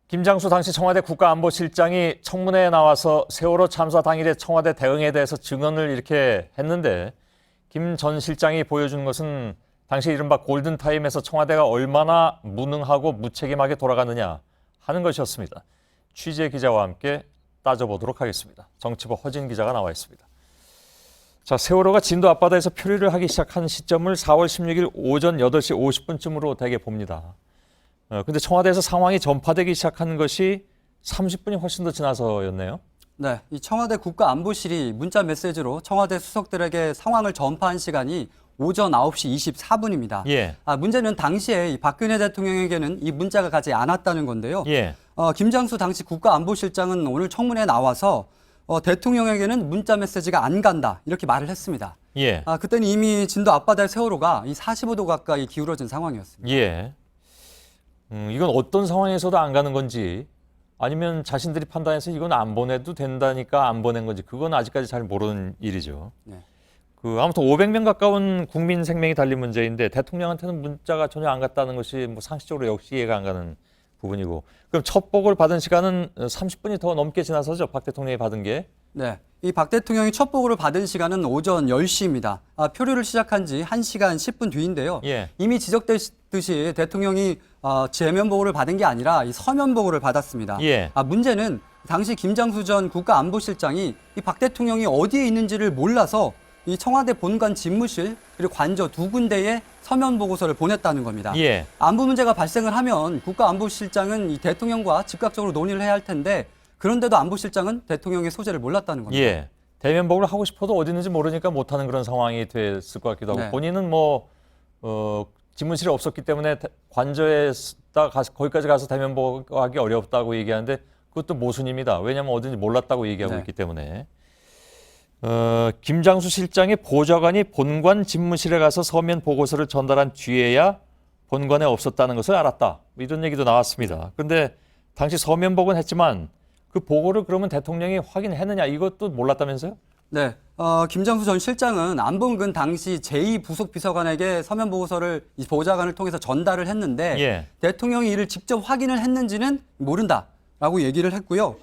김장수 당시 청와대 국가안보실장이 청문회에 나와서 세월호 참사 당일의 청와대 대응에 대해서 증언을 이렇게 했는데 김 전 실장이 보여준 것은 당시 이른바 골든타임에서 청와대가 얼마나 무능하고 무책임하게 돌아가느냐 하는 것이었습니다. 취재 기자와 함께 따져보도록 하겠습니다. 정치부 허진 기자가 나와 있습니다. 자, 세월호가 진도 앞바다에서 표류를 하기 시작한 시점을 4월 16일 오전 8시 50분쯤으로 대개 봅니다. 근데 청와대에서 상황이 전파되기 시작한 것이 30분이 훨씬 더 지나서였네요. 네, 이 청와대 국가안보실이 문자 메시지로 청와대 수석들에게 상황을 전파한 시간이 오전 9시 24분입니다. 예. 문제는 당시에 이 박근혜 대통령에게는 이 문자가 가지 않았다는 건데요. 예. 김장수 당시 국가안보실장은 오늘 청문회에 나와서 대통령에게는 문자 메시지가 안 간다 이렇게 말을 했습니다. 예. 그때는 이미 진도 앞바다의 세월호가 이 45도 가까이 기울어진 상황이었습니다. 예. 이건 어떤 상황에서도 안 가는 건지 아니면 자신들이 판단해서 이건 안 보내도 된다니까 안 보낸 건지 그건 아직까지 잘 모르는 일이죠. 네. 아무튼 500명 가까운 국민 생명이 달린 문제인데 대통령한테는 문자가 전혀 안 갔다는 것이 뭐 상식적으로 역시 이해가 안 가는 부분이고 그럼 첫 보고를 받은 시간은 30분이 더 넘게 지나서죠. 박 대통령이 받은 게. 네. 이 박 대통령이 첫 보고를 받은 시간은 오전 10시입니다. 표류를 시작한 지 1시간 10분 뒤인데요. 예. 이미 지적됐듯이 대통령이 제면 보고를 받은 게 아니라 이 서면 보고를 받았습니다. 예. 문제는 당시 김장수 전 국가안보실장이 이 박 대통령이 어디에 있는지를 몰라서 이 청와대 본관 집무실 그리고 관저 두 군데에 서면 보고서를 보냈다는 겁니다. 예. 안보 문제가 발생을 하면 국가안보실장은 이 대통령과 즉각적으로 논의를 해야 할 텐데 그런데도 안보실장은 대통령의 소재를 몰랐다는 겁니다. 예. 대면 보고를 하고 싶어도 어디 있는지 모르니까 못하는 그런 상황이 됐을 것 같기도 하고 네. 본인은 집무실에 없었기 때문에 관저에 거기까지 가서 대면 보고하기 어렵다고 얘기하는데 그것도 모순입니다. 왜냐하면 어딘지 몰랐다고 얘기하고 네. 있기 때문에. 김장수 실장의 보좌관이 본관 집무실에 가서 서면 보고서를 전달한 뒤에야 본관에 없었다는 것을 알았다. 이런 얘기도 나왔습니다. 그런데 당시 서면 보고는 했지만 그 보고를 그러면 대통령이 확인했느냐 이것도 몰랐다면서요? 네, 김장수 전 실장은 안봉근 당시 제2부속비서관에게 서면 보고서를 이 보좌관을 통해서 전달을 했는데 예. 대통령이 이를 직접 확인을 했는지는 모른다라고 얘기를 했고요.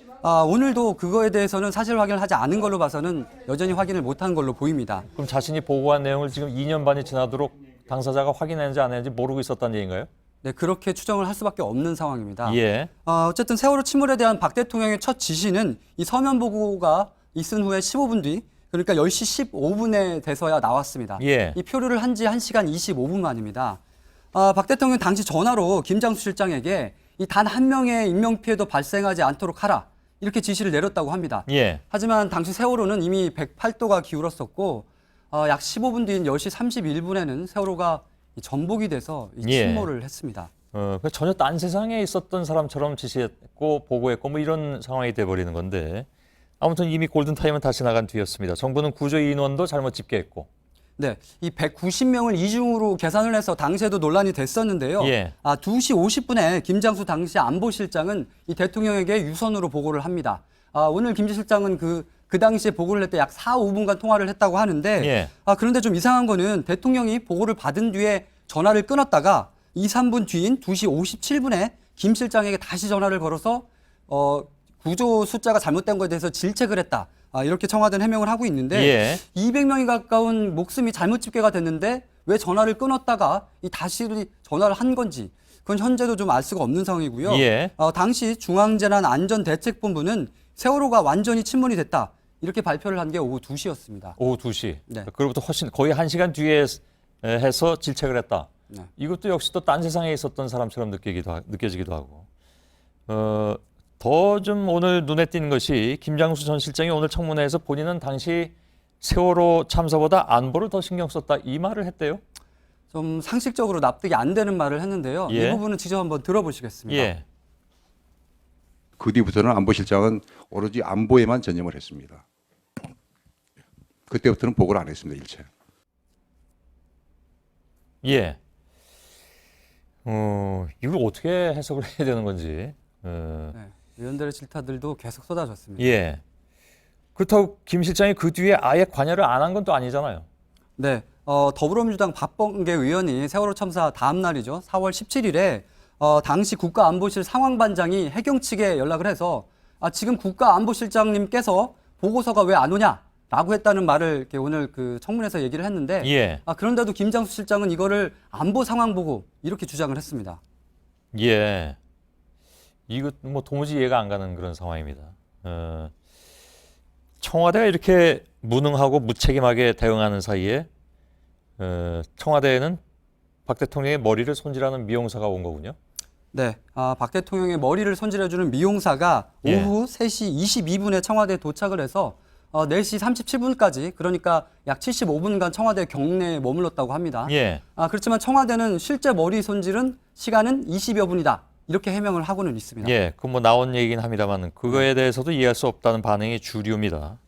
오늘도 그거에 대해서는 사실 확인을 하지 않은 걸로 봐서는 여전히 확인을 못한 걸로 보입니다. 그럼 자신이 보고한 내용을 지금 2년 반이 지나도록 당사자가 확인했는지 안 했는지 모르고 있었다는 얘기인가요? 네, 그렇게 추정을 할 수밖에 없는 상황입니다. 예. 어쨌든 세월호 침몰에 대한 박 대통령의 첫 지시는 이 서면 보고가 있은 후에 15분 뒤, 그러니까 10시 15분에 돼서야 나왔습니다. 예. 이 표류를 한 지 1시간 25분 만입니다. 박 대통령 당시 전화로 김장수 실장에게 이 단 한 명의 인명피해도 발생하지 않도록 하라. 이렇게 지시를 내렸다고 합니다. 예. 하지만 당시 세월호는 이미 108도가 기울었었고 약 15분 뒤인 10시 31분에는 세월호가 전복이 돼서 침몰을 했습니다. 전혀 딴 세상에 있었던 사람처럼 지시했고 보고했고 뭐 이런 상황이 돼버리는 건데 아무튼 이미 골든타임은 다시 나간 뒤였습니다. 정부는 구조 인원도 잘못 집계했고. 네, 이 190명을 이중으로 계산을 해서 당시에도 논란이 됐었는데요. 예. 2시 50분에 김장수 당시 안보실장은 이 대통령에게 유선으로 보고를 합니다. 오늘 김 실장은 그 당시에 보고를 할 때 약 4, 5분간 통화를 했다고 하는데 예. 그런데 좀 이상한 거는 대통령이 보고를 받은 뒤에 전화를 끊었다가 2, 3분 뒤인 2시 57분에 김 실장에게 다시 전화를 걸어서 구조 숫자가 잘못된 것에 대해서 질책을 했다. 이렇게 청와대는 해명을 하고 있는데 예. 200명이 가까운 목숨이 잘못 집계가 됐는데 왜 전화를 끊었다가 다시 전화를 한 건지 그건 현재도 좀 알 수가 없는 상황이고요. 예. 당시 중앙재난안전대책본부는 세월호가 완전히 침몰이 됐다. 이렇게 발표를 한 게 오후 2시였습니다. 오후 2시. 네. 그로부터 훨씬 거의 1시간 뒤에 해서 질책을 했다. 네. 이것도 역시 또 딴 세상에 있었던 사람처럼 느껴지기도 하고. 더 좀 오늘 눈에 띄는 것이 김장수 전 실장이 오늘 청문회에서 본인은 당시 세월호 참사보다 안보를 더 신경 썼다 이 말을 했대요. 좀 상식적으로 납득이 안 되는 말을 했는데요. 예. 이 부분은 직접 한번 들어보시겠습니다. 예. 그 뒤부터는 안보실장은 오로지 안보에만 전념을 했습니다. 그때부터는 보고를 안 했습니다, 일체. 예. 이걸 어떻게 해석을 해야 되는 건지. 네. 위원들의 질타들도 계속 쏟아졌습니다. 예. 그렇다고 김 실장이 그 뒤에 아예 관여를 안 한 건 또 아니잖아요. 네. 더불어민주당 박범계 의원이 세월호 참사 다음 날이죠. 4월 17일에 당시 국가안보실 상황반장이 해경 측에 연락을 해서 지금 국가안보실장님께서 보고서가 왜 안 오냐라고 했다는 말을 이렇게 오늘 그 청문회에서 얘기를 했는데 예. 그런데도 김장수 실장은 이거를 안보 상황 보고 이렇게 주장을 했습니다. 예. 이거 뭐 도무지 이해가 안 가는 그런 상황입니다. 청와대가 이렇게 무능하고 무책임하게 대응하는 사이에 청와대에는 박 대통령의 머리를 손질하는 미용사가 온 거군요. 네, 박 대통령의 머리를 손질해주는 미용사가 예. 오후 3시 22분에 청와대에 도착을 해서 4시 37분까지 그러니까 약 75분간 청와대 경내에 머물렀다고 합니다. 예. 그렇지만 청와대는 실제 머리 손질은 시간은 20여 분이다. 이렇게 해명을 하고는 있습니다. 예. 그 뭐 나온 얘기긴 합니다만 그거에 대해서도 이해할 수 없다는 반응이 주류입니다.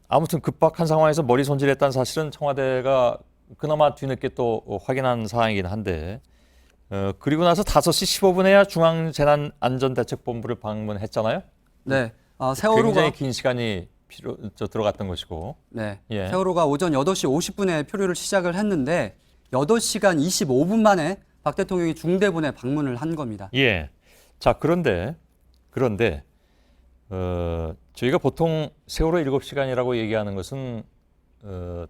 아무튼 급박한 상황에서 머리 손질했다는 사실은 청와대가 그나마 뒤늦게 또 확인한 사항이긴 한데 그리고 나서 5시 15분에야 중앙재난안전대책본부를 방문했잖아요. 네, 세월호가 굉장히 긴 시간이 들어갔던 것이고. 네, 예. 세월호가 오전 8시 50분에 표류를 시작을 했는데 8시간 25분 만에 박 대통령이 중대본에 방문을 한 겁니다. 예. 자, 그런데 저희가 보통 세월호 7시간이라고 얘기하는 것은 그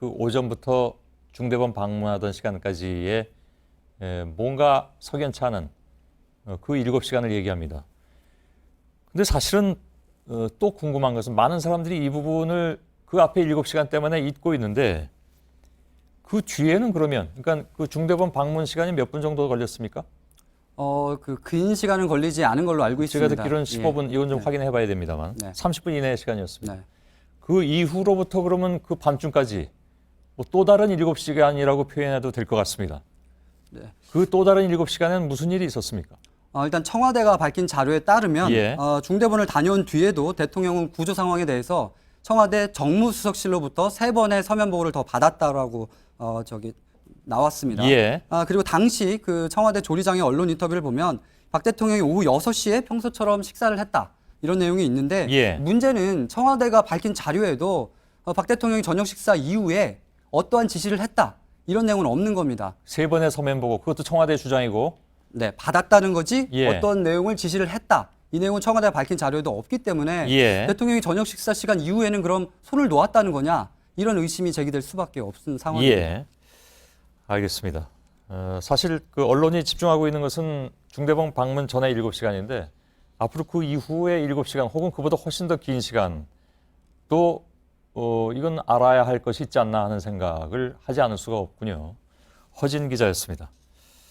오전부터 중대본 방문하던 시간까지의 뭔가 석연치 않은 그 7시간을 얘기합니다. 근데 사실은 또 궁금한 것은 많은 사람들이 이 부분을 그 앞에 7시간 때문에 잊고 있는데 그 뒤에는 그러니까 그 중대본 방문 시간이 몇 분 정도 걸렸습니까? 그 긴 시간은 걸리지 않은 걸로 알고 제가 있습니다. 듣기로는 15분, 이건 좀 네. 확인해 봐야 됩니다만 네. 30분 이내의 시간이었습니다. 네. 그 이후로부터 그러면 그 밤중까지 뭐 또 다른 7시간이라고 표현해도 될 것 같습니다. 네. 그 또 다른 7시간에는 무슨 일이 있었습니까? 일단 청와대가 밝힌 자료에 따르면 예. 중대본을 다녀온 뒤에도 대통령은 구조 상황에 대해서 청와대 정무수석실로부터 3번의 서면 보고를 더 받았다라고 나왔습니다. 예. 그리고 당시 그 청와대 조리장의 언론 인터뷰를 보면 박 대통령이 오후 6시에 평소처럼 식사를 했다. 이런 내용이 있는데 예. 문제는 청와대가 밝힌 자료에도 박 대통령이 저녁 식사 이후에 어떠한 지시를 했다. 이런 내용은 없는 겁니다. 3번의 서면 보고 그것도 청와대 주장이고 네, 받았다는 거지 예. 어떤 내용을 지시를 했다. 이 내용은 청와대가 밝힌 자료에도 없기 때문에 예. 대통령이 저녁 식사 시간 이후에는 그럼 손을 놓았다는 거냐 이런 의심이 제기될 수밖에 없는 상황입니다. 예. 알겠습니다. 사실 그 언론이 집중하고 있는 것은 중대본 방문 전에 7시간인데 앞으로 그 이후에 7시간 혹은 그보다 훨씬 더 긴 시간 또 이건 알아야 할 것이 있지 않나 하는 생각을 하지 않을 수가 없군요. 허진 기자였습니다.